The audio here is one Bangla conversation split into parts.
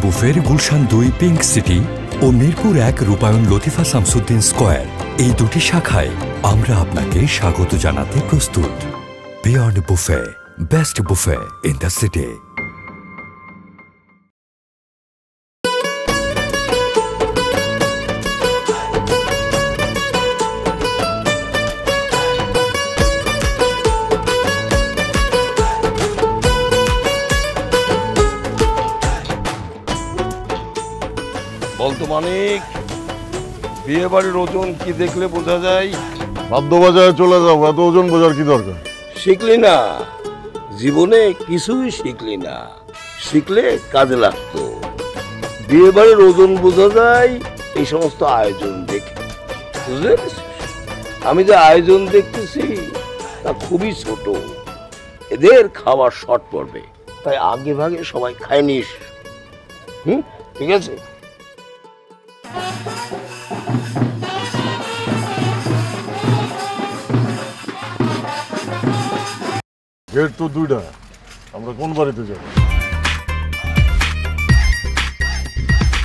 বুফের গুলশান 2 পিঙ্ক সিটি ও মিরপুর 1 রূপায়ণ লতিফা শামসুদ্দিন স্কয়ার, এই দুটি শাখায় আমরা আপনাকে স্বাগত জানাতে প্রস্তুত। Beyond buffet, best buffet in the city. বলতো মানিক, বিয়ে বাড়ির ওজন কি দেখলে বোঝা যায়? বাদ্য বাজারে চলে যাবো, এত ওজন বোঝার কি দরকার? শিখলি না, জীবনে কিছুই শিখলি না, শিখলে কাজে লাগতো। বিয়ে বাড়ির ওজন বোঝা যায় এই সমস্ত আয়োজন দেখে, বুঝলে? আমি যে আয়োজন দেখতেছি তা খুবই ছোট, এদের খাবার শর্ট পড়বে, তাই আগে ভাগে সবাই খায় নিস। ঠিক আছে? গেট তো 2টা, আমরা কোন বাড়িতে যাব?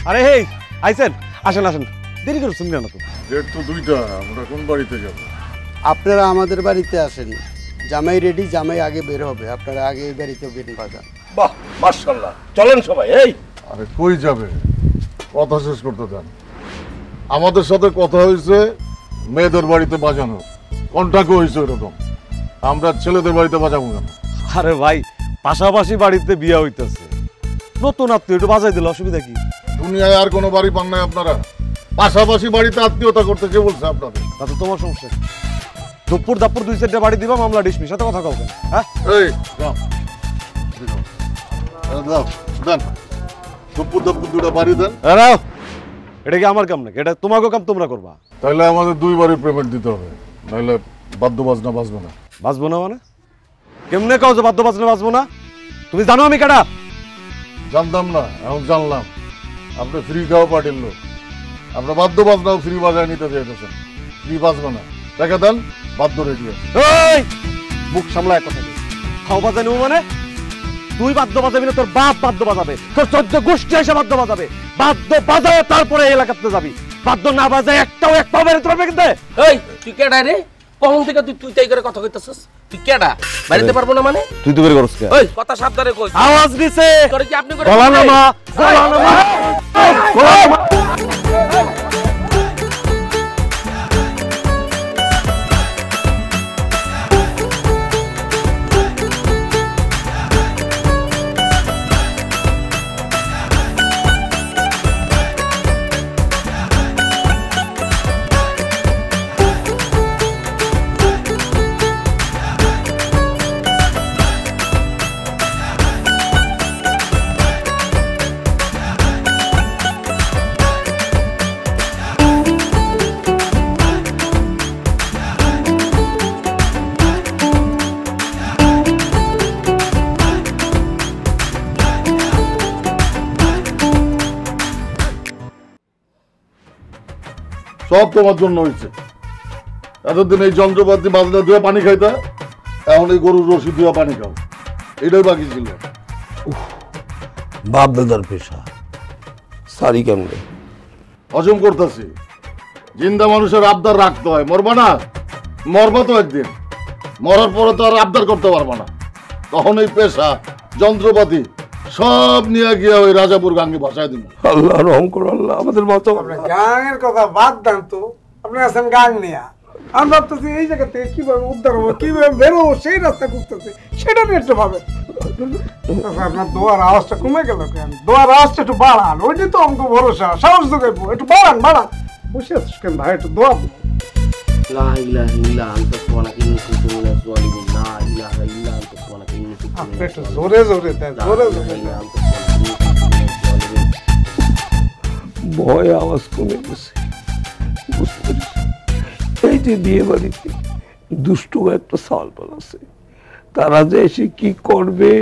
আরে হেই, আইছেন, আসেন আসেন, দেরি করছেন কেন? তো গেট তো 2টা, আমরা কোন বাড়িতে যাব? আপনারা আমাদের বাড়িতে আসেন, জামাই রেডি, জামাই আগে বের হবে, আপনারা আগে এই বাড়িতে বের বাজান। বাহ, মাশাআল্লাহ, চলেন সবাই। এই আরে কই যাবে? কথা শেষ করতে দেন। আমাদের সাথে কথা হয়েছে মেয়েদের বাড়িতে বাজানো, কন্ট্রাক্ট হয়েছে এরকম, আমরা ছেলেদের বাড়িতে বাজাবো কেন? আরে ভাই, পাশাপাশি বাড়িতে বিয়ে হইতেছে, নতুন আত্মীয়, একটু বাজাই দিলে অসুবিধা কি? দুনিয়ায় আর কোনো বাড়ি পান নাই আপনারা? পাশাপাশি বাড়িতে আত্মীয়তা করতে কে বলছে আপনাদের? তাতে তোমার সমস্যা। দুপুর দাপুর 2-4টা বাড়ি দিবা, মামলা ডিসমিস, সাথে কথা কাউকে। হ্যাঁ এই যাও, যাও দেন, দুপুর দুপুর 2টা বাড়ি দেন। এটা কি আমার কাম নাকি? এটা তোমাকে কাম, তোমরা করবা। তাহলে আমাদের 2 বাড়ির পেমেন্ট দিতে হবে, নাহলে বাদ্য বাজনা বাজবে না। বাঁচবো না মানে? কেমনে কাউ যে বাদ্য বাজনা বাঁচবো না? তুমি জানো আমি কেডা? জানতাম না, এখন জানলাম। আপনি ফ্রি খাওয়া পার্টির লোক, আমরা বাদ্য বাজনাও ফ্রি বাজায় নিতে চাইতেছেন। ফ্রি বাজবে না, টাকা দেন, বাদ্য রেডি আছে। মুখ সামলায় কথা বল। খাও বাজাই নেবো মানে? তুই বাদ্য বাজাবি না, তোর বাপ বাদ্য বাজাবে, তোর 14 গোষ্ঠী এসে বাদ্য বাজাবে। বাদ্য বাজায় তারপরে এলাকাতে যাবি, বাদ্য না বাজায় একটাও এক পাবে তোর কিন্তু। এই তুই কেডা রে? কখন থেকে তুই তাই করে কথা কইতাছস? তুই কেডা? বাড়িতে পারবো না মানে? তুই তো করে করছ কে? ওই কথা সাবধানে কই। আওয়াজ দিছে তোরে কি আপনি করে গলা নামা, গলা নামা, গলা নামা। সব তোমার জন্য হয়েছে। এতদিন এই যন্ত্রপাতি বাজনা ধুয়ে পানি খাইতা, এখন এই গরুর রশি ধুয়ে পানি খাও, এটাই বাকি ছিল। বাপ দাদার পেশা, সারি কেমনে? হজম করতেছি। জিন্দা মানুষের আবদার রাখতে হয়, মরবা না? মরবা তো একদিন, মরার পরে তো আর আবদার করতে পারবা না। তখন এই পেশা যন্ত্রপাতি সব নিয়ে গিয়ে ওই রাজাপুর গাঙ্গে ভাসায় দিন। আল্লাহ রহম করো, আল্লাহ আমাদের মতো। গাঙের কথা বাদ দেন তো, আপনি আছেন গাং নিয়া। আমি ভাবতেছি এই জায়গা থেকে কিভাবে উদ্ধার হবো, কিভাবে বেরোবো, সেই রাস্তা খুঁজতেছি, সেটা নিয়ে একটু ভাবেন। আপনার দোয়ার আওয়াজটা কমে গেল কেন? দোয়ার আওয়াজটা একটু বাড়ান, ওইটাই তো আমাকে ভরসা, সাহস যোগাইবো, একটু বাড়ান বাড়ান। বসে আছিস কেন ভাই, একটু দোয়া। আপনি একটু জোরে জোরে দেন, জোরে জোরে দেন। ভয় আওয়াজ কমে গেছে, বুঝতে পেরেছি। এই যে বিয়ে বাড়িতে দুষ্টু একটা সালপাল আছে, তারা যে এসে কি করবে?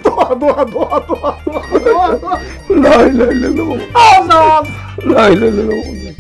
দোয়া দোয়া দোয়া দোয়া দোয়া। লাই লাই লাই লাই লাই লাই।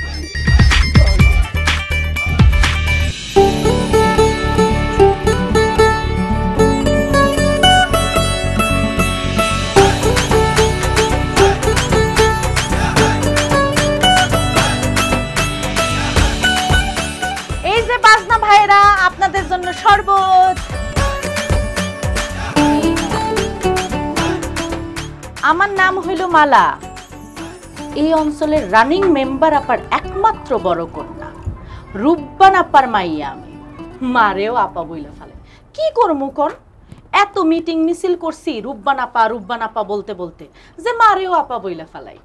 আমার নাম হইল মালা। এই অঞ্চলের রানিং মেম্বার আপার একমাত্র বড় কন্যা, রূপবান আপার মাইয়া আমি। মারেও আপা বইলা ফেলে, কি করমু কোন? এত মিটিং মিছিল করছি রূপবান আপা বলতে বলতে যে মারেও আপা বইলা ফেলাই।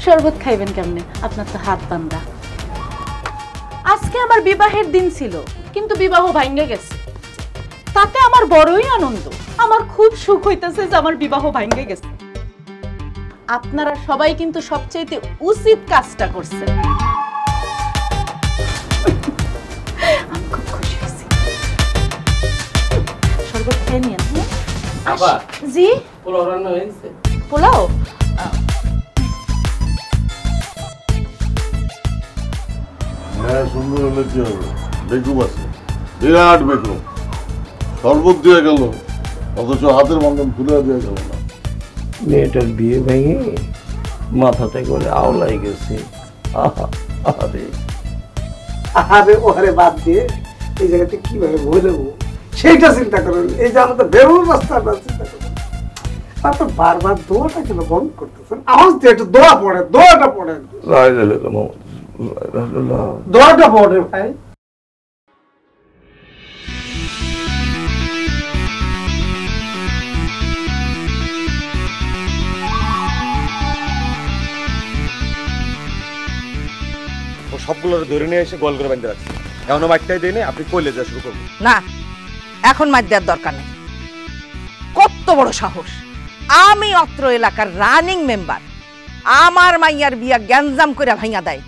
শরবত খাইবেন কেমনে? আপনার তো হাত বান্ধা। আজকে আমার বিবাহের দিন ছিল, কিন্তু বিবাহ ভাঙ্গে গেছে। তাতে আমার বড়ই আনন্দ, আমার খুব সুখ হইতেছে যে আমার বিবাহ ভাঙ্গে গেছে। আপনারা সবাই কিন্তু সবচেয়ে উচিত কাজটা করছেন। আমি খুব খুশি হয়েছি। শরবত খেয়ে নিন। জি, পোলাও রান্না হয়েছে? পোলাও হ্যাঁ, সুন্দর হলে কি হবে? বেকুব আছে, বিরাট বেকুব। শরবত দিয়ে গেল, অথচ হাতের বন্ধন খুলে দিয়ে গেল না। মেয়েটার বিয়ে ভেঙে মাথাতে করে আওলাই গেছে। আরে আরে ওরে বাদ দিয়ে এই জায়গাতে কিভাবে বলবো সেইটা চিন্তা করেন। এই যে আমাদের বেরোর রাস্তাটা চিন্তা করেন। তারপর বারবার দোয়াটা কেন বন্ধ করতেছেন? আওয়াজ দিয়ে একটু দোয়া পড়ে, দোয়াটা পড়েন, দোয়াটা পড়ে ভাই। ও সবগুলো ধরে নিয়ে এসে গোল করে বাঁধতে রাখছি। এখনো মাঠটাই দেয়নি, আপনি কইলে যা শুরু করবো না। এখন মাঠ দেওয়ার দরকার নেই। কত বড় সাহস! আমি অত্র এলাকার রানিং মেম্বার, আমার মাইয়ার বিয়া গ্যাঞ্জাম করে ভাঙা দেয়।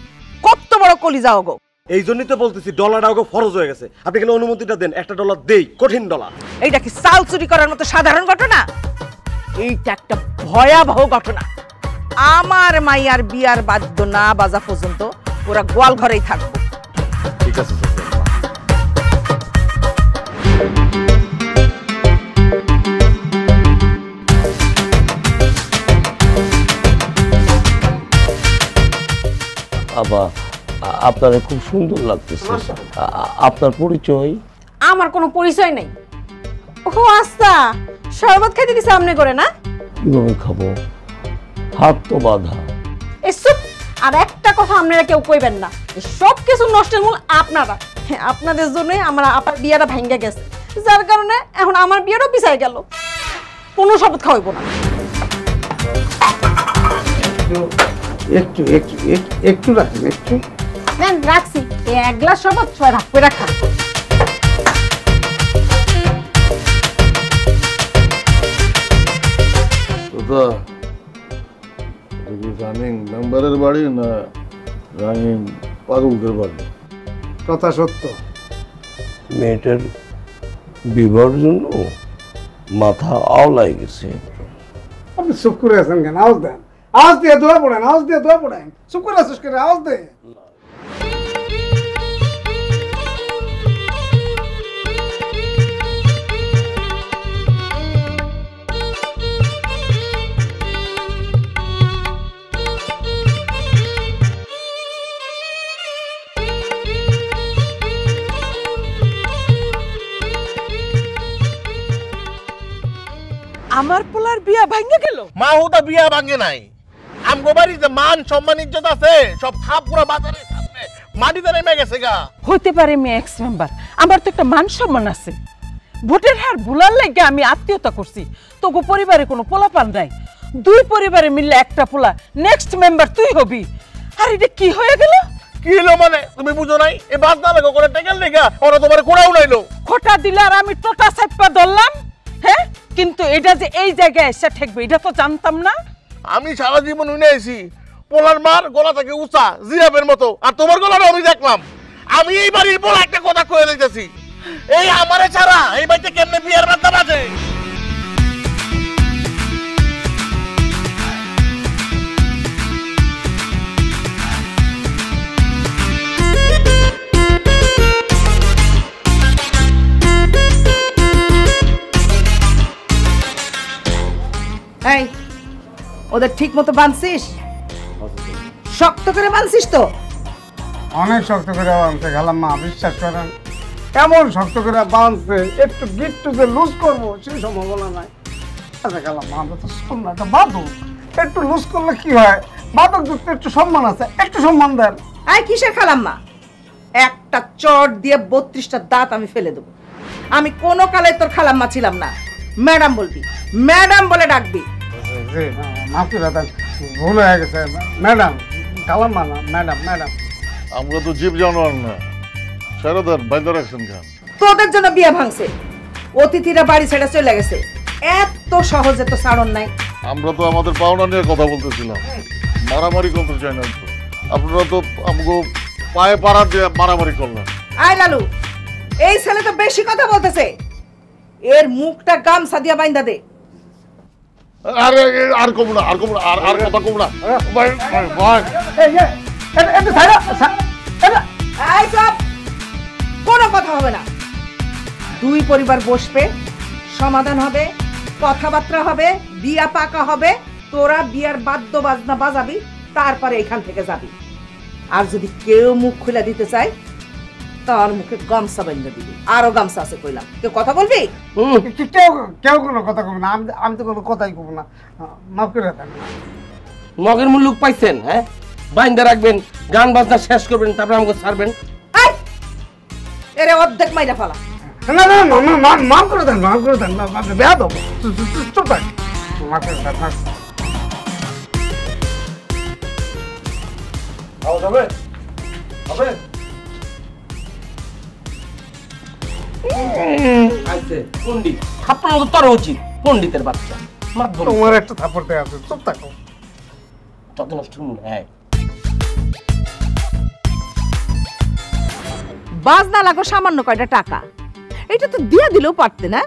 কত বড় কলিজা ওগো! এই জন্যই তো বলতেছি ডলারটা ওগো ফরজ হয়ে গেছে। আপনি কেন অনুমতিটা দেন? একটা ডলার দেই, কঠিন ডলার। এইটা কি চাল চুরি করার মতো সাধারণ ঘটনা? এইটা একটা ভয়াবহ ঘটনা। আমার মাইয়ার বিয়ার বাদ্য না বাজা পর্যন্ত ওরা গোয়াল ঘরেই থাকবো। ঠিক আছে আপা, আপনার খুব সুন্দর লাগতেছে। আপনার পরিচয়? আমার কোনো পরিচয় নাই। ও আচ্ছা, শরবত খাইতে দিছে আমনে করে না? কিভাবে খাবো? হাত তো বাঁধা। এসব আর একটা কথা আপনারা কেউ কইবেন না। সব কিছু নষ্টের মূল আপনারা। হ্যাঁ, আপনাদের জন্যই আমার আপার বিয়াটা ভাঙ্গে গেছে, যার কারণে এখন আমার বিয়াটাও পিছায় গেল। কোনো শরবত খাওয়াইব না। একটু একটু একটু রাখেন, একটু নেন, রাখছি। এক গ্লাস শরবত ছয় ভাগ করে রাখা। রানিং মেম্বারের বাড়ি না রানিং পাগলদের বাড়ি? কথা সত্য। মেয়েটার বিবাহের জন্য মাথা আওলাই গেছে। আপনি চুপ করে আছেন কেন? আওয়াজ দেন, আওয়াজ দিয়ে দোয়া পড়েন, আওয়াজ দিয়ে দোয়া পড়েন। চুপ করে আছিস কেন? আওয়াজ দে। আমার পোলার বিয়া ভাঙ্গে গেল। মা হুদা বিয়া ভাঙ্গে নাই। আমগো বাড়িতে মান সম্মান ইজ্জত আছে, সব খাপ পুরা বাজারের সামনে মাটিতে নেমে গেছে গা। হইতে পারে আমি এক্স মেম্বার, আমার তো একটা মান সম্মান আছে। ভোটের হার ভুলার লাগে আমি আত্মীয়তা করছি, তোকে পরিবারে কোনো পোলাপান নাই। দুই পরিবারে মিললে একটা পোলা, নেক্সট মেম্বার তুই হবি। আর এটা কি হয়ে গেল? কি হলো মানে তুমি বুঝো নাই? এই বাদ না লাগো করে টেকেল লেগা ওরা তোমার কোড়াও নাইলো। খোটা দিলে আর আমি টোটা চাপা ধরলাম। হ্যাঁ, কিন্তু এটা যে এই জায়গায় এসে ঠেকবে এটা তো জানতাম না। আমি সারা জীবন উনে আইছি, পোলার মার গলা থেকে উঁচা জিরাফের মতো, আর তোমার গলাটা আমি দেখলাম। আমি এই বাড়ির পোলা একটা কথা কয়ে দিতেছি, এই আমারে ছাড়া এই বাড়িতে কেমনে বিয়ার বাদ্যা বাজে। এই, ওদের ঠিক মতো বাঁধছিস? শক্ত করে বাঁধছিস তো? অনেক শক্ত করে আনতে গেলাম মা, বিশ্বাস করেন। এমন শক্ত করে বাঁধছে, একটু গিট্টু যে লুজ করবো সেই সম্ভাবনা নাই। আচ্ছা গেলাম, আমরা তো শুনলাম একটা বাদক, একটু লুজ করলে কি হয়? বাদক যুক্ত একটু সম্মান আছে, একটু সম্মান দেন। আই কিসের খালাম্মা? একটা চট দিয়ে 32টা দাঁত আমি ফেলে দেবো। আমি কোনো কালে তোর খালাম্মা ছিলাম না। ম্যাডাম বলবি, ম্যাডাম বলে ডাকবি। মাফ করে দেন, ভুল হয়ে গেছে। ম্যাডাম, খালাম্মা না, ম্যাডাম। ম্যাডাম আমরা তো জীব জানোয়ার না, সারাদার বাইন্দা রাখছেন খান। তোদের জন্য বিয়ে ভাঙছে, অতিথিরা বাড়ি ছেড়ে চলে গেছে, এত সহজে তো ছাড়ন নাই। আমরা তো আমাদের পাওনা নিয়ে কথা বলতেছিলাম, মারামারি করতে চাই না তো। আপনারা তো আমাকে পায়ে পাড়া দিয়ে মারামারি করলেন। আয় লালু, এই ছেলে তো বেশি কথা বলতেছে, এর মুখটা গামছা দিয়ে বাইন্দা দে। আরে আর কম না, আর কম না, আর কথা কম না ভাই। ভাই এই সব কোনো কথা হবে না। দুই পরিবার বসবে, সমাধান হবে, কথাবার্তা হবে, বিয়া পাকা হবে, তোরা বিয়ার বাদ্য বাজনা বাজাবি, তারপরে এখান থেকে যাবি। আর যদি কেউ মুখ খুলে দিতে চায় তার মুখে গামছা বেঁধে দিবি। আরো গামছা আছে কইলাম, কেউ কথা বলবি? কেউ কোনো কথা কব না, আমি তো কোনো কথাই কব না। মাফ করে দেন। মগের মূল লোক পাইছেন? হ্যাঁ, বাইন্দা রাখবেন, গান বাজনা শেষ করবেন, তারপরে আমাকে ছাড়বেন। এরে অর্ধেক মাইরা ফেলা। না না না, মাফ করে দেন, মাফ করে দেন। বেয়া দেবো, চুপ থাক। মাফ করে দেন। যাবে হবে আইছে পণ্ডিত, থাপ্পড় মতো তোর উচিত, পণ্ডিতের বাচ্চা। তোমার একটা থাপ্পড় দেয়া আছে, চুপ থাকো। যত নষ্ট হ্যাঁ। বাজনা লাগো সামান্য কয়টা টাকা, এটা তো দিয়ে দিলেও পারতে না।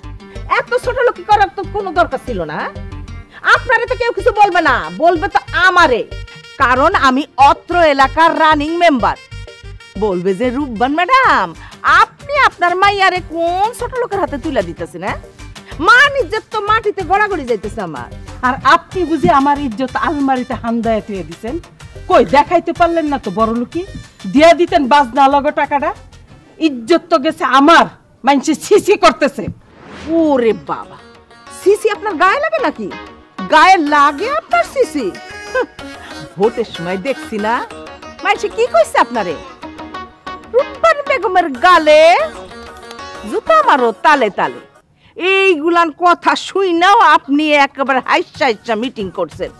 এত ছোট লোকি করার তো কোনো দরকার ছিল না। আপনারে তো কেউ কিছু বলবে না, বলবে তো আমারে, কারণ আমি অত্র এলাকার রানিং মেম্বার। বলবে যে রূপবান ম্যাডাম, আপনি আপনার মাইয়ারে কোন ছোট লোকের হাতে তুলে দিতেছেন? হ্যাঁ, মান ইজ্জত তো মাটিতে গড়াগড়ি যাইতেছে আমার। আর আপনি বুঝি আমার ইজ্জত আলমারিতে হান্দায় তুলে দিছেন? কই দেখাইতে পারলেন না তো বড় লোকি, দিয়া দিতেন বাজনা লগো টাকাটা। ইজ্জত তো গেছে আমার, মানুষে সিসি করতেছে। ওরে বাবা, সিসি আপনার গায়ে লাগে নাকি? গায়ে লাগে আপনার সিসি? ভোটের সময় দেখছি না মানুষে কি কইছে আপনারে, রূপবান বেগমের গালে জুতা মারো তালে তালে। এইগুলান কথা শুইনাও আপনি একেবারে হাইসা হাইসা মিটিং করছেন।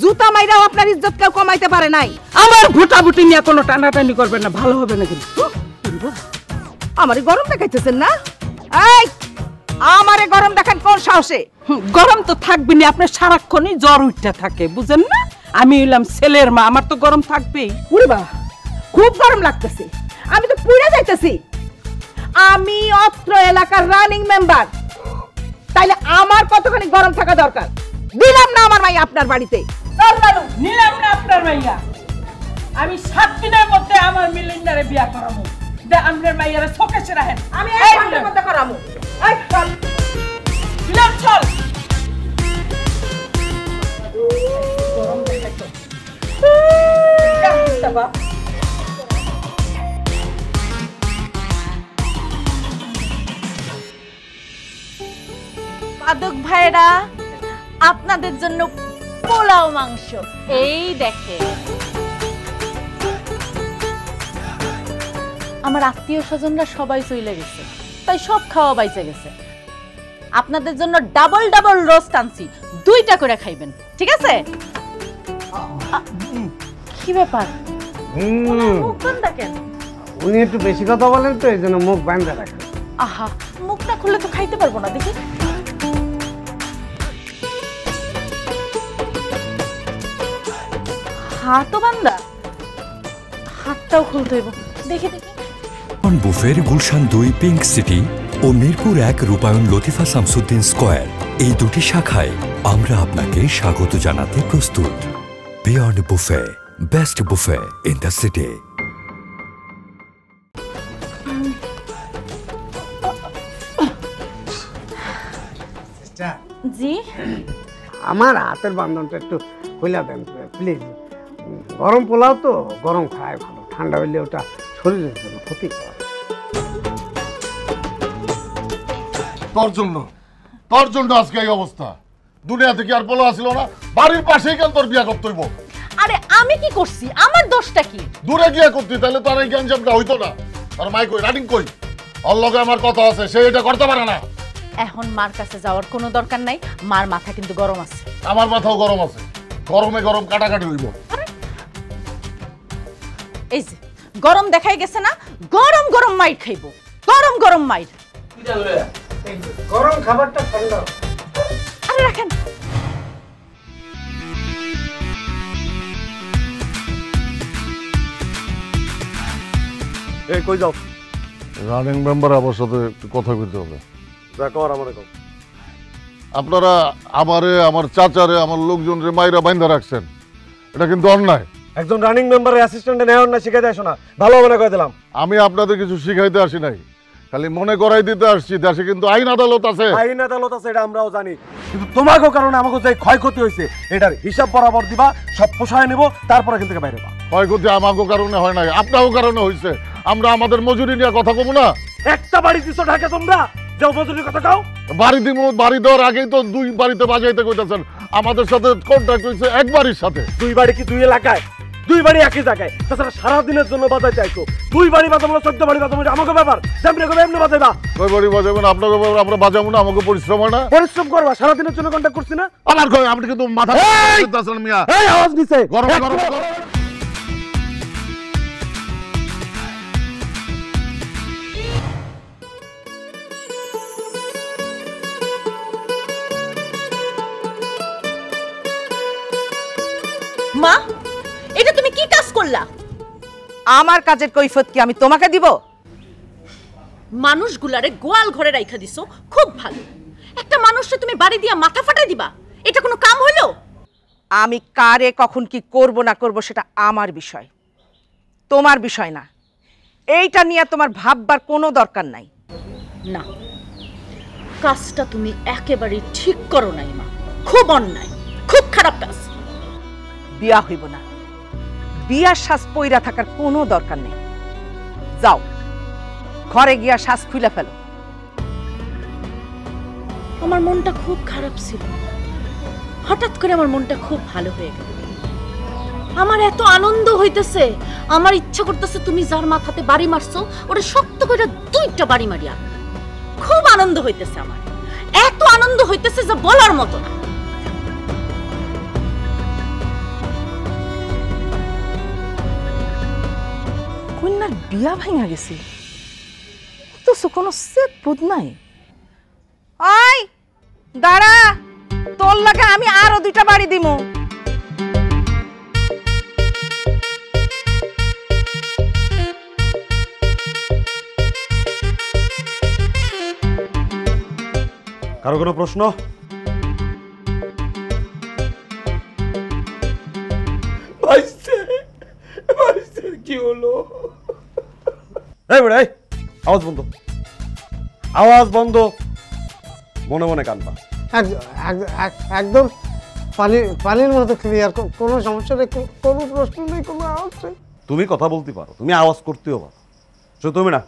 জুতা মাইরাও আপনার ইজ্জত কেউ কমাইতে পারে নাই। আমার ভোটাভুটি নিয়ে কোনো টানাটানি করবেন না, ভালো হবে না কিন্তু। আমারে গরম দেখাইতেছেন না? এই, আমারে গরম দেখান কোন সাহসে? গরম তো থাকবে না, আপনার সারাক্ষণই জ্বর উঠতে থাকে, বুঝেন না? আমি হইলাম ছেলের মা, আমার তো গরম থাকবেই। ওরে বাবা, খুব গরম লাগতেছে, আমি তো পুড়ে যাইতেছি। আমি অত্র এলাকার রানিং মেম্বার, তাইলে আমার কতখানি গরম থাকা দরকার? দিলাম না আমার মাই আপনার বাড়িতে। নিলাম না আপনার মাইয়া, আমি 7 দিনের মধ্যে আমার মিলিন্দারে বিয়া করাবো। আপনার মাইয়ারা শোকেশে রাখেন, আমি এই ঘন্টার মধ্যে করাবো। এই চল দিলাম, চল। পাদক ভাইরা, আপনাদের জন্য পোলাও মাংস এই দেখে। আমার আত্মীয় স্বজনরা সবাই চলে গেছে, তাই সব খাওয়া বাইচে গেছে। আপনাদের জন্য ডাবল ডাবল রোস্ট আনছি, 2টা করে খাইবেন, ঠিক আছে? কি ব্যাপার, মুখ বন্ধ কেন? উনি একটু বেশি কথা বলেন তো, এই জন্য মুখ বান্ধা রাখেন। আহা, মুখটা খুললে তো খাইতে পারবো না, দেখি। হাতও বান্ধা, হাতটাও খুলতে হইব, দেখি দেখি। বুফের গুলশান 2 পিঙ্ক সিটি ও মিরপুর 1 রূপায়ণ লতিফা শামসুদ্দিন স্কয়ার, এই দুটি শাখায় আমরা আপনাকে স্বাগত জানাতে প্রস্তুত। Beyond buffet, best buffet in the city. জি, আমার হাতের বান্ধনটা একটু খুলে দেন প্লিজ। গরম পোলাও তো, গরম খায় ভালো, ঠান্ডা হইলে ওটা শরীরের জন্য ক্ষতিকর। তোর জন্য আজকে এই অবস্থা। দুনিয়াতে কি আর পোলা আসিল না? বাড়ির পাশেই কেন তোর বিয়া করতে হইব? আরে আমি কি করছি? আমার দোষটা কি? দূরে গিয়া করতি তাহলে তোর এই গ্যাঞ্জামটা হইতো না। আর মাই কই, রানিং কই? ওর লগে আমার কথা আছে, সে এটা করতে পারে না। এখন মার কাছে যাওয়ার কোনো দরকার নাই, মার মাথা কিন্তু গরম আছে। আমার মাথাও গরম আছে, গরমে গরম কাটাকাটি হইব। এই যে গরম দেখাই গেছে না, গরম গরম মাইর খাইব, গরম গরম মাইর। গরম খাবারটা ঠান্ডা। আরে রাখেন। এই কই যাও? রানিং মেম্বার আমার সাথে একটু কথা কইতে হবে। যা কর আমারে কও। আপনারা আমারে, আমার চাচারে, আমার লোকজনরে মাইরা বাইন্ধা রাখছেন, এটা কিন্তু অন্যায়। একজন রানিং মেম্বারের অ্যাসিস্ট্যান্টে নেওয়ার না শিখাইতে আসো না, ভালো হবে না কই দিলাম। আমি আপনাদের কিছু শিখাইতে আসি নাই, খালি মনে করাই দিতে আসছি দেশে কিন্তু আইন আদালত আছে। আইন আদালত আছে এটা আমরাও জানি, কিন্তু তোমাকেও কারণে আমাকে যে ক্ষয়ক্ষতি হয়েছে এটার হিসাব বরাবর দিবা, সব পোষায় নেব, তারপর এখান থেকে বাইরে বা। ক্ষয়ক্ষতি আমাকেও কারণে হয় নাই, আপনারও কারণে হয়েছে। আমরা আমাদের মজুরি নিয়ে কথা কব না? একটা বাড়ি দিছো ঢাকা তোমরা, যে মজুরির কথা কও। বাড়ি দিব, বাড়ি দেওয়ার আগেই তো 2 বাড়িতে বাজাইতে কইতাছেন। আমাদের সাথে কন্ট্রাক্ট হয়েছে 1 বাড়ির সাথে। 2 বাড়ি কি 2 এলাকায়? 2 বাড়ি একই জায়গায়, তাছাড়া সারাদিনের জন্য বাজাইতে আইছো। 2 বাড়ি বাজাবো, 14 বাড়ি বাজাবো, আমাকে ব্যাপার। যেমনি করবে এমনি বাজাইবা। কই বাড়ি বাজাবেন? আপনাকে আমরা বাজাবো না? আমাকে পরিশ্রম হয় না? পরিশ্রম করবা, সারাদিনের জন্য কন্ট্রাক্ট করছি না। আমার কই, আপনি কিন্তু মাথা দিতেছেন মিয়া। এই আওয়াজ দিছে গরম গরম গরম। মা, এটা তুমি কি কাজ করলা? আমার কাজের কৈফিয়ত কি আমি তোমাকে দিব? মানুষগুলারে গোয়াল ঘরে রাইখা দিছো, খুব ভালো। একটা মানুষকে তুমি বাড়ি দিয়া মাথা ফাটাই দিবা, এটা কোনো কাম হইলো? আমি কারে কখন কি করব না করব সেটা আমার বিষয়, তোমার বিষয় না। এইটা নিয়ে তোমার ভাববার কোনো দরকার নাই। না, কাজটা তুমি একেবারে ঠিক করো নাই মা, খুব অন্যায়, খুব খারাপ কাজ। বিয়া হইব না, বিয়ার শ্বাস পইরা থাকার কোনো দরকার নেই। যাও ঘরে গিয়া শ্বাস খুলে ফেলো। আমার মনটা খুব খারাপ ছিল, হঠাৎ করে আমার মনটা খুব ভালো হয়ে গেল। আমার এত আনন্দ হইতেছে, আমার ইচ্ছা করতেছে তুমি যার মাথাতে বাড়ি মারছো ওটা শক্ত করে 2টা বাড়ি মারিয়া। খুব আনন্দ হইতেছে আমার, এত আনন্দ হইতেছে যে বলার মতো না। কন্যার বিয়া ভাঙা গেছে, তো কোনো সেট বুধ নাই। ওই দাঁড়া, তোর লাগে আমি আরো 2টা বাড়ি দিমু। কারো কোনো প্রশ্ন? কি হলো? এই বেড়ে, আওয়াজ বন্ধ, আওয়াজ বন্ধ, মনে মনে কানবা। একদম পানির মতো ক্লিয়ার, কোনো সমস্যা নেই, কোনো প্রশ্ন নেই, কোনো আওয়াজ নেই। তুমি কথা বলতে পারো, তুমি আওয়াজ করতেও পারো, শুধু তুমি না,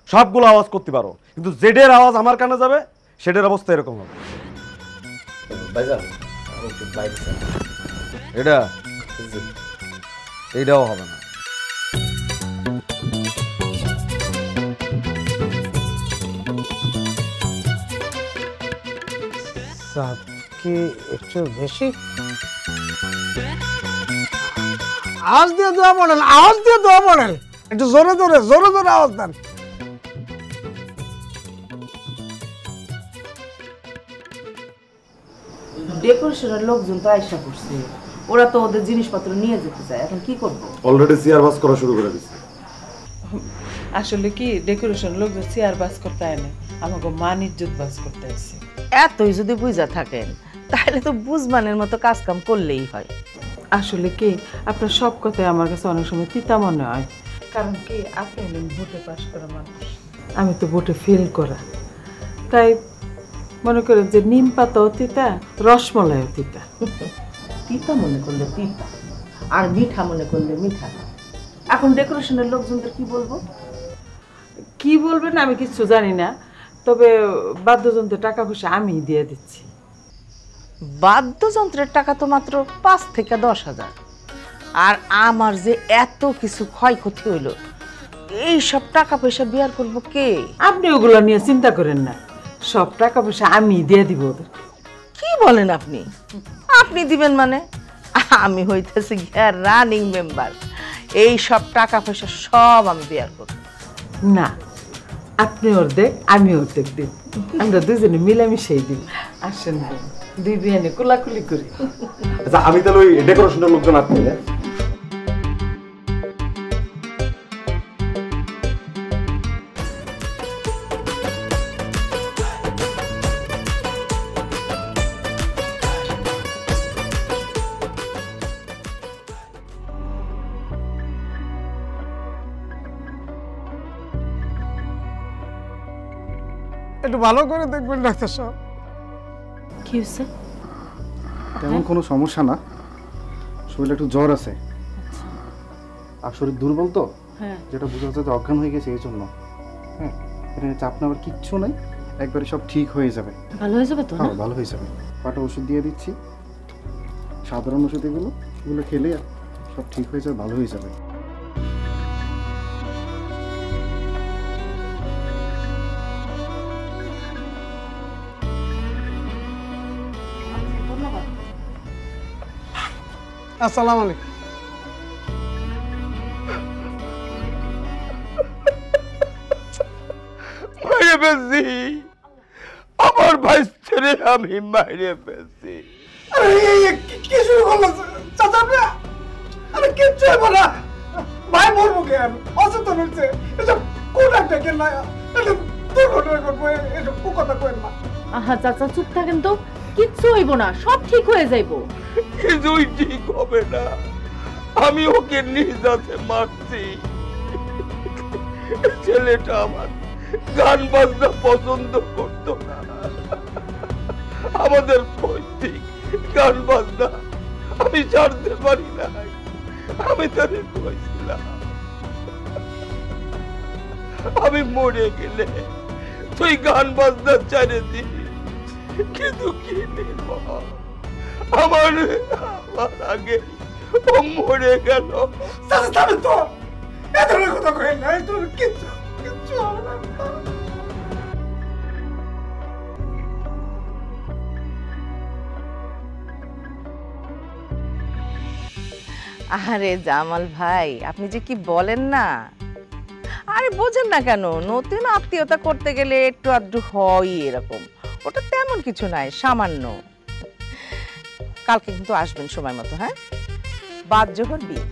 সবগুলো আওয়াজ করতে পারো, কিন্তু জেডের আওয়াজ আমার কানে যাবে, সেটার অবস্থা এরকম হবে। এটাও হবে না। কি একটু বেশি আওয়াজ দিয়ে দোয়া পড়েন, আওয়াজ দিয়ে দোয়া পড়েন, একটু জোরে জোরে জোরে জোরে আওয়াজ দেন। ডেকোরেশনের লোকজন তো আয়সা করছে, ওরা তো ওদের জিনিসপত্র নিয়ে যেতে চায়, এখন কি করব? অলরেডি চেয়ার বাস করা শুরু করে দিচ্ছে। আসলে কি ডেকোরেশন লোকজন চেয়ার বাস করতে আয় না, আমাকে মান ইজ্জত বাস করতে আসছে। এতই যদি বুঝা থাকেন তাহলে তো বুঝবানের মতো কাজ কাম করলেই হয়। আসলে কি আপনার সব কথাই আমার কাছে অনেক সময় তিতা মনে হয়, কারণ কি আপনি হলেন ভোটে পাস করা মানুষ, আমি তো ভোটে ফেল করা। তাই মনে করেন যে নিম পাতাও তিতা, রসমলাইও তিতা। তিতা মনে করলে তিতা, আর মিঠা মনে করলে মিঠা। এখন ডেকোরেশনের লোকজনদের কি বলবো? কি বলবেন আমি কিছু জানি না, তবে বাদ্যযন্ত্রের টাকা পয়সা আমি দিয়ে দিচ্ছি। বাদ্যযন্ত্রের টাকা তো মাত্র 5 থেকে 10,000, আর আমার যে এত কিছু ক্ষয়ক্ষতি হইল, এই সব টাকা পয়সা বিয়ার করবো কে? আপনি ওগুলো নিয়ে চিন্তা করেন না, সব টাকা পয়সা আমি দিয়ে দিব ওদের। কি বলেন আপনি? আপনি দিবেন মানে? আমি হইতেছি রানিং মেম্বার, এই সব টাকা পয়সা সব আমি বিয়ার করব। না, আপনি অর্ধেক আমি অর্ধেক দিব, আমরা দুজনে মিলামিশাই দিব। আসেন দুই বিয়ানে কোলাকুলি করি। আচ্ছা আমি তাহলে ওই ডেকোরেশনের লোকজন আপনি একটু ভালো করে দেখবেন ডাক্তার সাহেব। কি হয়েছে? তেমন কোনো সমস্যা না, শরীরে একটু জ্বর আছে আর শরীর দুর্বল তো, যেটা বোঝা যাচ্ছে অজ্ঞান হয়ে গেছে এই জন্য। হ্যাঁ, এটা চাপ নেওয়ার কিচ্ছু নাই, একবারে সব ঠিক হয়ে যাবে। ভালো হয়ে যাবে তো? হ্যাঁ ভালো হয়ে যাবে। কটা ওষুধ দিয়ে দিচ্ছি, সাধারণ ওষুধ, এগুলো খেলে সব ঠিক হয়ে যাবে, ভালো হয়ে যাবে। আসসালামু আলাইকুম। মাইরে ফেলছি, আমার ভাই ছেড়ে আমি মাইরে ফেলছি। কি শুরু করলো চাচা? আরে কিচ্ছু হইব না, ভাই মরবো কেন? অচেতন হচ্ছে, এসব কোন একটা কেন না, দুর্ঘটনা করবো, এসব কথা কেন না। আহা চাচা চুপ থাকেন তো, কিচ্ছু হইব না, সব ঠিক হয়ে যাইব। কিছুই ঠিক হবে না, আমি ওকে নিজ হাতে মারছি। ছেলেটা আমার গান বাজনা পছন্দ করতো না, আমাদের পৈতৃক গান বাজনা আমি ছাড়তে পারি না। আমি তাদের কইছিলাম আমি মরে গেলে তুই গান বাজনা ছেড়ে দিস, কিন্তু কি নির্মম, আমার আগে ও মরে গেল। তো এ ধরনের কথা কই না, কিচ্ছু কিচ্ছু হবে না। আরে জামাল ভাই, আপনি যে কি বলেন না, আরে বোঝেন না কেন? নতুন আত্মীয়তা করতে গেলে একটু আধটু হয় এরকম, ওটা তেমন কিছু নাই, সামান্য। কালকে কিন্তু আসবেন সময় মতো। হ্যাঁ, বাদ জোহর বিয়ে।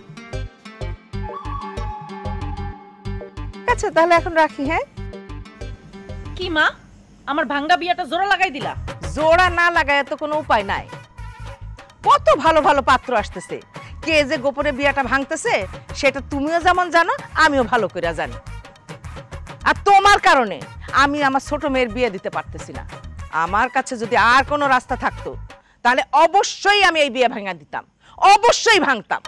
আচ্ছা তাহলে এখন রাখি। হ্যাঁ কি মা, আমার ভাঙ্গা বিয়াটা জোড়া লাগাই দিলা? জোড়া না লাগায় তো কোনো উপায় নাই, কত ভালো ভালো পাত্র আসতেছে, কে যে গোপনে বিয়াটা ভাঙতেছে সেটা তুমিও যেমন জানো, আমিও ভালো করে জানি। আর তোমার কারণে আমি আমার ছোট মেয়ের বিয়ে দিতে পারতেছি না। আমার কাছে যদি আর কোনো রাস্তা থাকতো তাহলে অবশ্যই আমি এই বিয়ে ভাঙা দিতাম, অবশ্যই ভাঙতাম।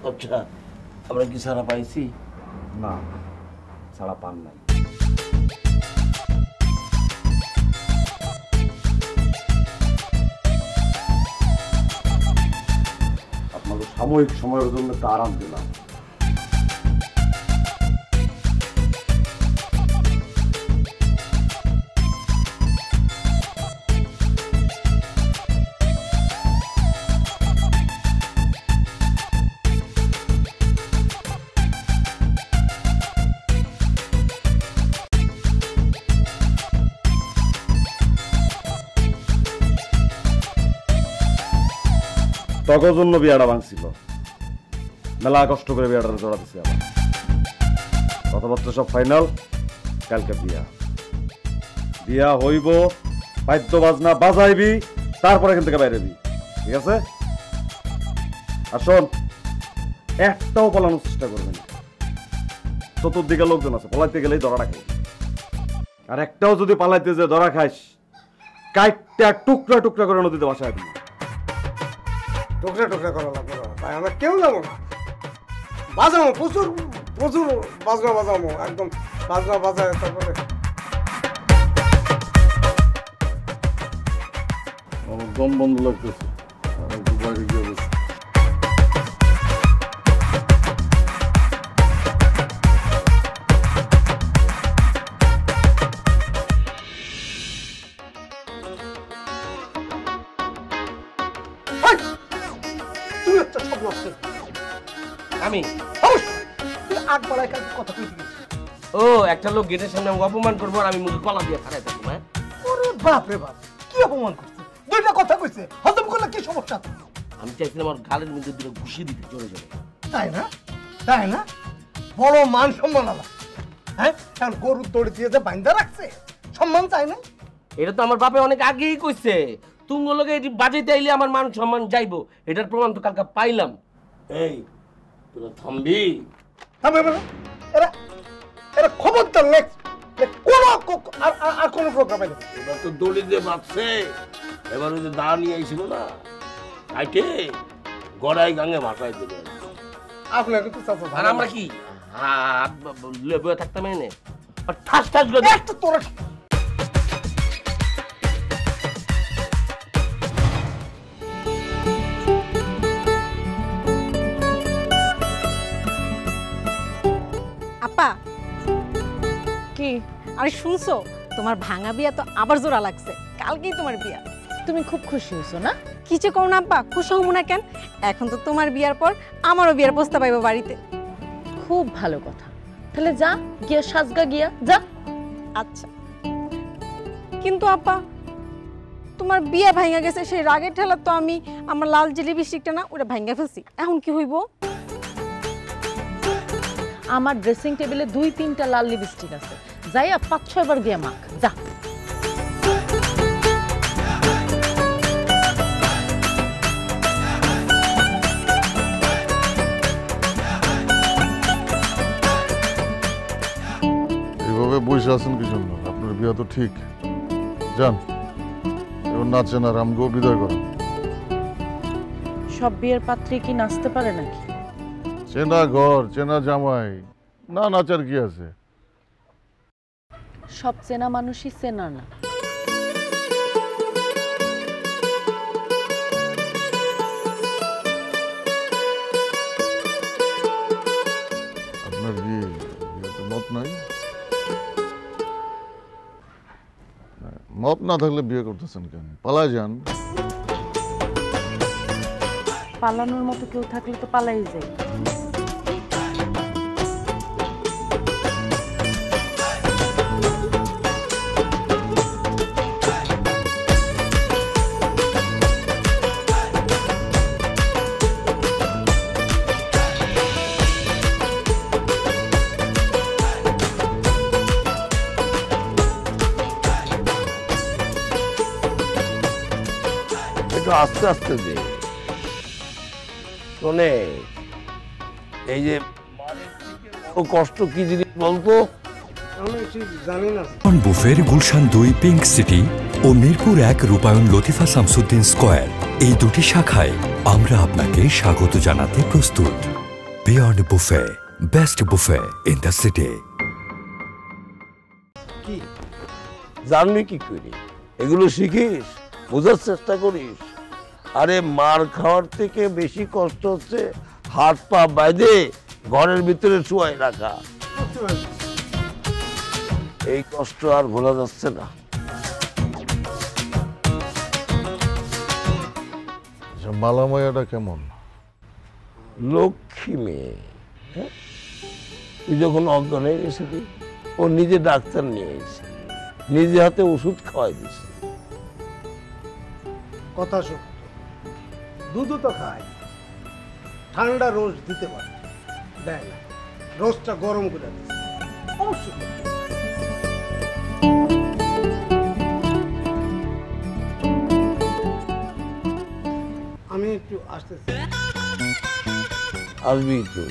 আচ্ছা, আমরা কি ছাড়া পাইছি? না, ছাড়া পান নাই। সাময়িক সময়ের জন্য একটা আরাম দিলাম। তখন জন্য বিয়াটা ভাঙছিল, মেলা কষ্ট করে বিয়াটা জোড়া দিছি। আবার কথাবার্তা সব ফাইনাল, কালকে বিয়া। বিয়া হইব, বাদ্য বাজনা বাজাইবি, তারপরে এখান থেকে বাইরেবি, ঠিক আছে? আর শোন, একটাও পালানোর চেষ্টা করবে না। চতুর্দিকে লোকজন আছে, পালাইতে গেলেই ধরা খাই। আর একটাও যদি পালাইতে যে ধরা খাইস, কাইটটা টুকরা টুকরা করে নদীতে বাসায় দিবি। টুকরা টুকরা করা লাগবে না ভাই, আমরা কেউ যাবো না। বাজাবো, প্রচুর প্রচুর বাজনা বাজাবো, একদম বাজনা বাজায়। তারপরে আমার দম বন্ধ লাগতেছে, একটু বাইরে গিয়ে বসে। আমি ও একটা লোক গেটের সামনে অপমান করবো আর আমি মুখে কলা দিয়ে ফাটাই থাকবো। হ্যাঁ, ওরে বাপ রে বাপ, কি অপমান করছে! দুইটা কথা কইছে, হজম করলে কি সমস্যা? আমি চাইছিলাম আমার গালের মধ্যে দুটো ঘুষি দিতে, জোরে জোরে। তাই না? তাই না? বড় মান সম্মান আলা। হ্যাঁ, এখন গরুর দড়ি দিয়ে যে বাইন্ধা রাখছে, সম্মান চাই না? এটা তো আমার বাপে অনেক আগেই কইছে, তুঙ্গ লোকে এটি বাজাইতে আইলে আমার মান সম্মান যাইবো। এটার প্রমাণ তো কালকে পাইলাম। এই তোরা থামবি? থামবে না? এরা এরা খবরদার কোনো আর কোনো প্রোগ্রামে নেই। এবার তো দড়ি দিয়ে বাঁধছে, এবার ওই যে দা নিয়ে আইছিল না, কাইটে গড়াই গাঙে ভাসাই দেবে। আপনার কিন্তু আর আমরা কি হাত বয়ে থাকতাম এনে আর ঠাস ঠাস করে একটা তোরা। আপা কি? আরে শুনছো, তোমার ভাঙা বিয়া তো আবার জোড়া লাগছে, কালকেই তোমার বিয়া। তুমি খুব খুশি হইছো না? কিছু কও না আব্বা, খুশি হবো না কেন? এখন তো তোমার বিয়ার পর আমারও বিয়ার প্রস্তাব পাইবো বাড়িতে। খুব ভালো কথা, তাহলে যা গিয়া সাজগা গিয়া যা। আচ্ছা, কিন্তু আপা তোমার বিয়া ভাঙা গেছে, সেই রাগের ঠেলা তো আমি আমার লাল জিলিপি স্টিকটা না ওটা ভাঙা ফেলছি, এখন কি হইব? আমার ড্রেসিং টেবিলে 2-3টা লাল লিপস্টিক আছে, যাইয়া 5-6 বার গিয়া মাখ, যা। এইভাবে বসে আছেন কি জন্য? আপনার বিয়া তো ঠিক, যান এবার নাচেন আর আমগো বিদায় করেন। সব বিয়ের পাত্রী কি নাচতে পারে নাকি? চেনা ঘর, চেনা জামাই, না নাচার কি আছে? সব চেনা মানুষই চেনা না। আপনার বিয়েতে মত নাই? মত না থাকলে বিয়ে করতেছেন কেন? পালায় যান। পালানোর মতো কেউ থাকলে তো পালাই যায়। একটু আস্তে আস্তে দে। শোনে, এই যে ও কষ্ট কি জিনিস বলতো? আমি ঠিক জানি না। বুফের গুলশান 2 পিঙ্ক সিটি ও মিরপুর 1 রূপায়ণ লতিফা শামসুদ্দিন স্কয়ার, এই দুটি শাখায় আমরা আপনাকে স্বাগত জানাতে প্রস্তুত। Beyond buffet, best buffet in the city. কি জানবি কি করি? এগুলো শিখিস, বোঝার চেষ্টা করিস। আরে মার খাওয়ার থেকে বেশি কষ্ট হচ্ছে হাত পা বাইধে ঘরের ভিতরে শুয়াই রাখা। এই কষ্ট আর ভোলা যাচ্ছে না। মালামায়াটা কেমন? লক্ষ্মী মেয়ে। তুই যখন অজ্ঞান হয়ে গেছিলি ও নিজে ডাক্তার নিয়ে এসে নিজে হাতে ওষুধ খাওয়াই দিছে। কথা সত্য, দুধও তো খায়, ঠান্ডা রোজ দিতে পারে, দেয় না, রোজটা গরম করে দিচ্ছে। অবশ্যই আমি একটু আসতেছি। আসবি তো।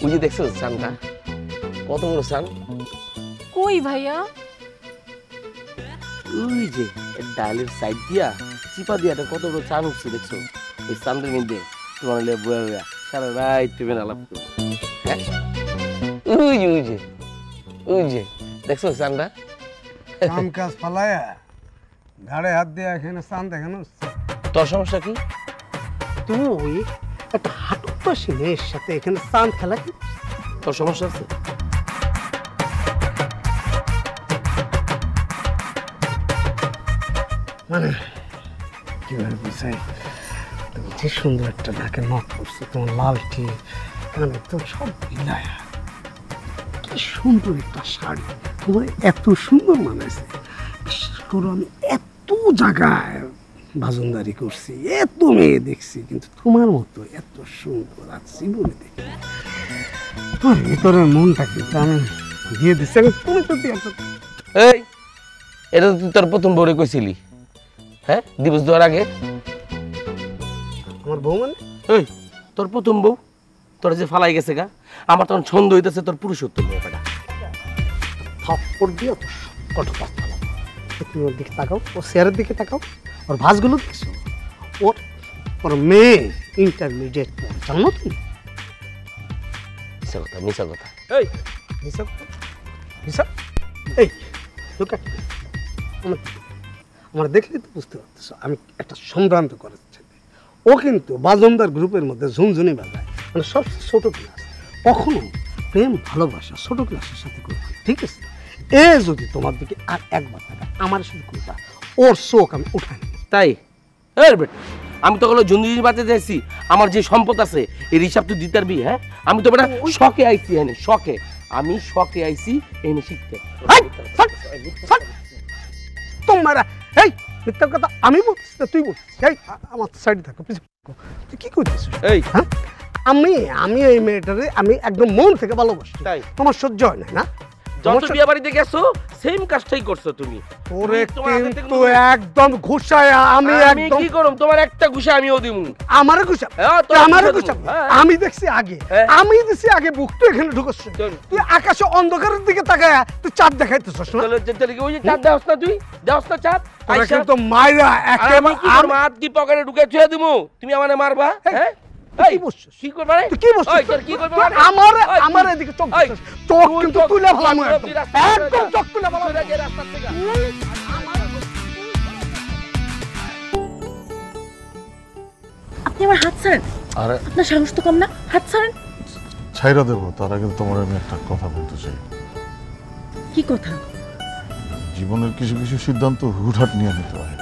বুঝি দেখছো চানটা কত বড় চান? কই ভাইয়া? ওই যে ডালের সাইড দিয়া চিপা দিয়া কত বড় চান উঠছে দেখছো? ওই চান্দের মধ্যে তোমার বয়া বয়া সারা রাত টিভেন আলাপ করবো। হ্যাঁ ওই যে ওই যে ওই যে দেখছো চানটা? কাম কাজ ফালায়া ঘাড়ে হাত দিয়ে এখানে চান দেখানো। তোর সমস্যা কি? তুমি ওই একটা হাঁটু পাশে মেয়ের সাথে এখানে চান খেলা কি? তোর সমস্যা আছে? মানে কিভাবে বুঝাই, তুমি যে সুন্দর একটা নাকে নখ করছো, তোমার লাল টিপ কানে তো সব মিলায়া, কি সুন্দর একটা শাড়ি, তোমার এত সুন্দর মানাইছে। বিশ্বাস করো আমি এত জায়গায় বাজনদারি করছি, এত মেয়ে দেখছি, কিন্তু তোমার মতো এত সুন্দর আর জীবনে দেখি আমার ভিতরের মনটা কিন্তু আমি দিয়ে দিচ্ছি। আমি তুমি তো এই এটা তুই তোর প্রথম বউরে কইছিলি? হ্যাঁ দিবস দেওয়ার আগে আমার বউ মানে? এই তোর প্রথম বউ তোর যে ফালাই গেছে গা, আমার তখন ছন্দ হইতেছে তোর পুরুষোত্তম ব্যাপারটা। থাপ্পড় দিয়ে তো কত কথা বলো। তুমি ওর দিকে তাকাও, ওর চেয়ারের দিকে তাকাও, ওর ভাঁজগুলো দেখছো, ওর ওর মেয়ে ইন্টারমিডিয়েট জানো তুমি? মিশা কথা মিশা কথা। এই মিশা কথা মিশা। এই লোকা আমার দেখলে তো বুঝতে পারতেছো আমি একটা সম্ভ্রান্ত করেছি। ও কিন্তু বাজনদার গ্রুপের মধ্যে ঝুনঝুনি বাজায়, মানে সব ছোট ক্লাস, কখনো প্রেম ভালোবাসা ছোট ক্লাসের সাথে করবে, ঠিক আছে? এ যদি তোমার দিকে আর একবার থাকে আমার সাথে করবা, ওর চোখ আমি উঠাই নেব। তাই বেটা আমি তো ঝুনঝুনি বাজাতে যাইছি, আমার যে সম্পদ আছে এর হিসাব তুই দিতে পারবি? হ্যাঁ আমি তো বেটা শখে আইছি, এনে শখে, আমি শখে আইছি এনে শিখতে। তোমার এই মিথ্যা কথা আমি বলছি না তুই বলছিস? এই আমার সাইডে থাকো, তুই কি করতেছিস? এই হ্যাঁ আমি এই মেয়েটারে আমি একদম মন থেকে ভালোবাসি, তোমার সহ্য হয় না? যত বিয়ে বাড়িতে গেছো সেম কাজটাই করছো তুমি। ওরে কিন্তু একদম ঘুষায় আমি একদম কি করব? তোমার একটা ঘুষা আমিও দিমু। আমারে ঘুষা? আমারে ঘুষা? আমি দেখছি আগে, আমি দেখছি আগে বুক তো এখানে ঢুকছে, তুই আকাশে অন্ধকারের দিকে তাকায়া তুই চাঁদ দেখাইতেছস না? ওই যে চাঁদ দেওস না, তুই দেওস না চাঁদ? আইসা তো মাইরা একেবারে আমার হাত দি পকেটে ঢুকে ছুঁয়ে দিমু, তুমি আমারে মারবা? হ্যাঁ কি বলছিস? কি করবা রে? তুই কি বলছিস? তোর কি করবা? আমার এদিকে চোখ দিছিস, চোখ কিন্তু তুলে ফেলানো, একদম চোখ তুলে ফেলানো রাস্তা থেকে। আপনি আমার হাত ছাড়েন। আরে আপনার সাহস তো কম না, হাত ছাড়েন। ছাইরা দেবো তার আগে তোমার আমি একটা কথা বলতে চাই। কি কথা? জীবনের কিছু কিছু সিদ্ধান্ত হুটহাট নিয়ে নিতে হয়।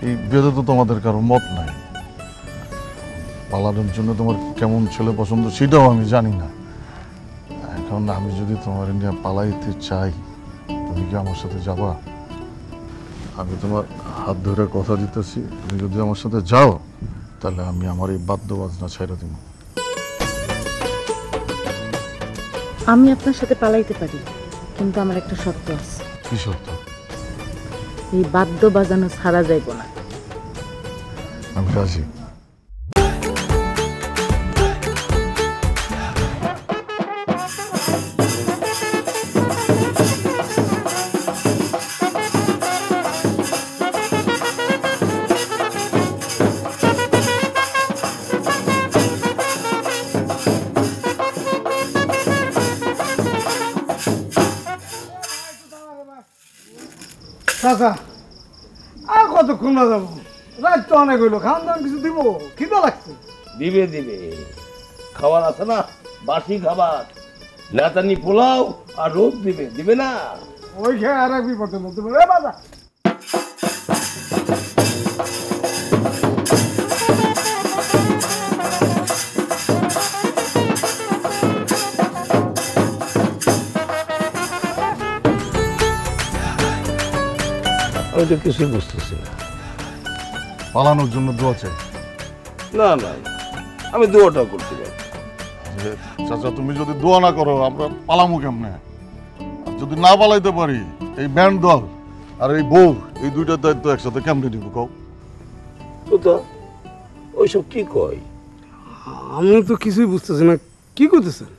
এই বিয়েতে তো তোমাদের কারো মত নাই, পালানোর জন্য তোমার কেমন ছেলে পছন্দ সেটাও আমি জানি না। এখন আমি যদি তোমার নিয়ে পালাইতে চাই, তুমি কি আমার সাথে যাবা? আমি তোমার হাত ধরে কথা দিতেছি, তুমি যদি আমার সাথে যাও তাহলে আমি আমার এই বাদ্য বাজনা ছাইরা দিব। আমি আপনার সাথে পালাইতে পারি, কিন্তু আমার একটা শর্ত আছে। কি শর্ত? এই বাদ্য বাজানো ছাড়া যাইব না। আমি রাজি। চাচা আর কতক্ষণ না যাবো? রাত তো অনেক হইলো, খাওয়ান দাওয়ান কিছু দিব, খিদা লাগছে। দিবে দিবে, খাবার আছে না, বাসি খাবার, নেতানি পোলাও আর রোদ দিবে, দিবে না? ওই খেয়ে আর এক বিপদে বলতে পারে বাবা। আমি তো কিছুই বুঝতেছি না। পালানোর জন্য দোয়া চাই। না না, আমি দোয়াটা করতে পারি। চাচা তুমি যদি দোয়া না করো আমরা পালামু কেমনে? আর যদি না পালাইতে পারি এই ব্যান্ড দল আর এই বউ, এই দুইটার দায়িত্ব একসাথে কেমনে নিব কও? তো ওইসব কি কয়? আমি তো কিছুই বুঝতেছি না, কি করতেছেন?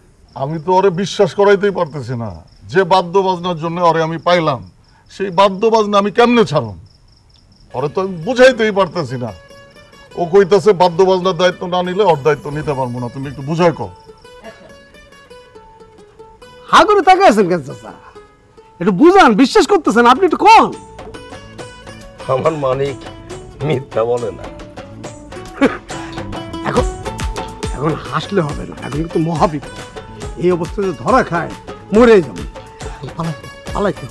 আমি তো ওরে বিশ্বাস করাইতেই পারতেছি না। যে বাদ্য বাজনার জন্য ওরে আমি পাইলাম, সেই বাদ্য বাজনা আমি কেমনে ছাড়ম? ওরে তো আমি বুঝাইতেই পারতেছি না। ও কইতাছে বাদ্য বাজনার দায়িত্ব না নিলে ওর দায়িত্ব নিতে পারবো না। তুমি একটু বুঝাই কও। হা করে তাকে আছেন কেন চাচা? একটু বুঝান, বিশ্বাস করতেছেন আপনি, একটু কন। আমার মানিক মিথ্যা বলে না। এখন এখন হাসলে হবে না, এখন কিন্তু মহাবিপদ। এই অবস্থায় যদি ধরা খায় মরে যাবে। পালাইতে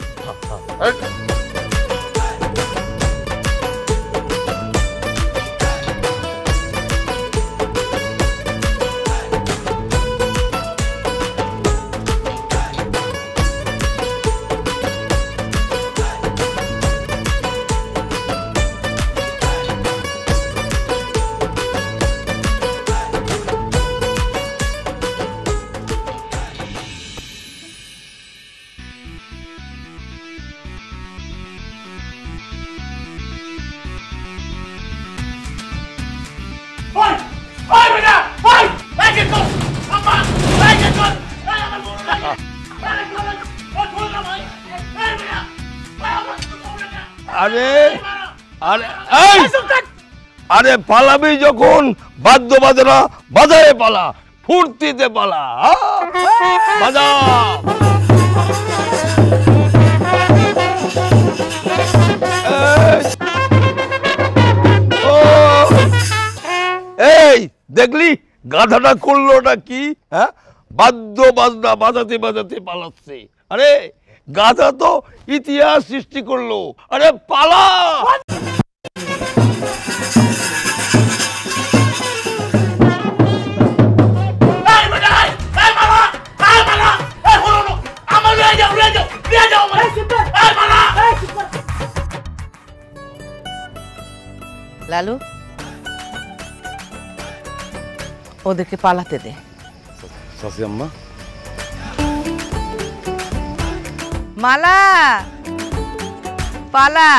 আরে আরে এই আরে পালাবি যখন বাদ্য বাজনা বাজারে পালা, ফুর্তিতে পালা, বাজা। এই দেখলি গাধাটা করলোটা কি? হ্যাঁ, বাদ্য বাজনা বাজাতে বাজাতে পালাচ্ছে। আরে গাধা তো ইতিহাস সৃষ্টি করলো। আরে পালা। লালু, ওদেরকে পালাতে দে। চাচি আম্মা, মালা পালা।